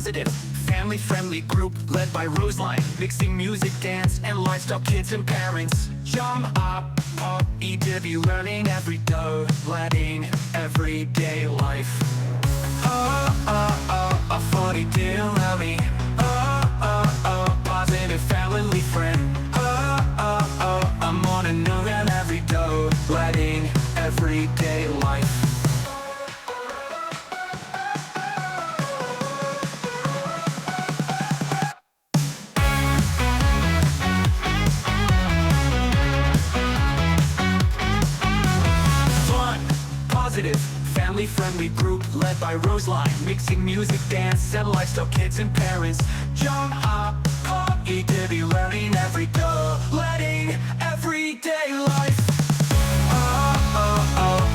positive, family-friendly group led by Roseline, mixing music, dance, and lifestyle. Kids and parents jump up, EW learning every day, letting everyday life. A funny deal, loving. Positive family friend. I'm on a new and every day, letting everyday life. Positive, family-friendly group led by Roseline, mixing music, dance, and lifestyle. Kids and parents jump up, EW learning every day, letting everyday life.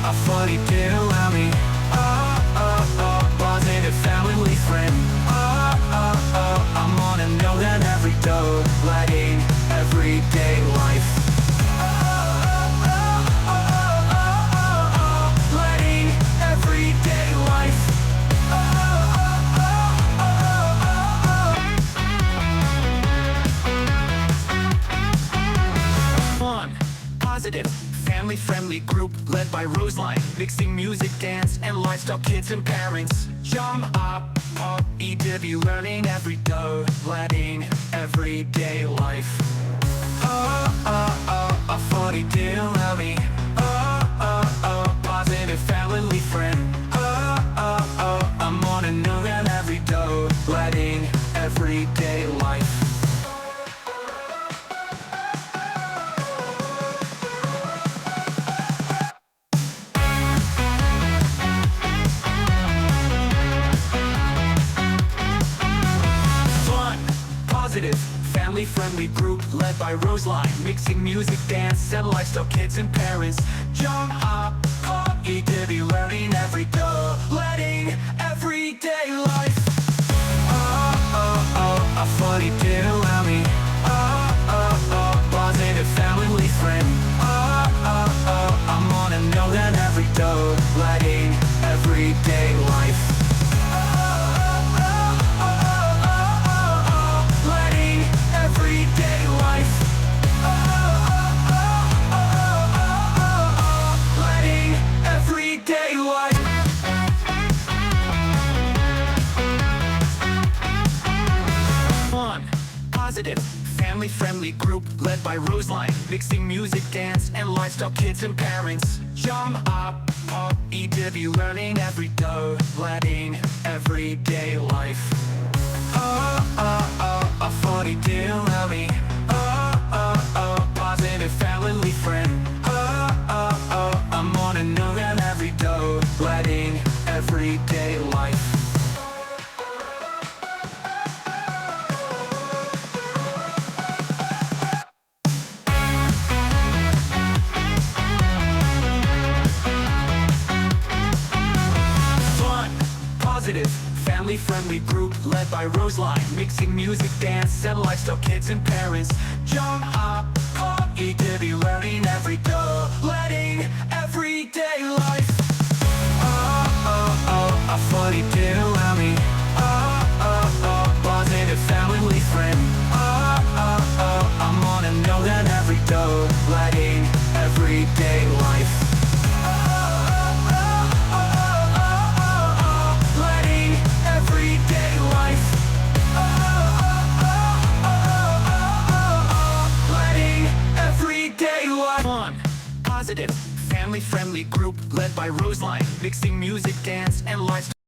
A funny deal, me. Positive family friend. I'm on a know that every day, letting everyday life. Positive, family-friendly group led by Roseline, mixing music, dance, and lifestyle. Kids and parents jump up, EW learning every day, letting everyday life. A funny deal, me. Positive family friend. I'm on a new and every day, letting everyday life. Positive, family-friendly group led by Roseline, mixing music, dance, and lifestyle. Kids and parents jump up, EW learning every day, letting everyday life. A funny deal, me. Positive family friend. I'm on a know that every day, letting everyday life. Positive, family-friendly group led by Roseline, mixing music, dance, and lifestyle. Kids and parents jump up, EW learning every day, letting everyday life. A funny deal, me. Positive family friend. I'm on a new and every day, letting everyday life. Positive, family-friendly group led by Roseline, mixing music, dance, and lifestyle. Kids and parents jump up, EW learning every day, letting everyday life. A funny deal, me. Positive family friend. I'm on a know that every day, letting everyday life. Positive, family-friendly group led by Roseline, mixing music, dance, and lifestyle.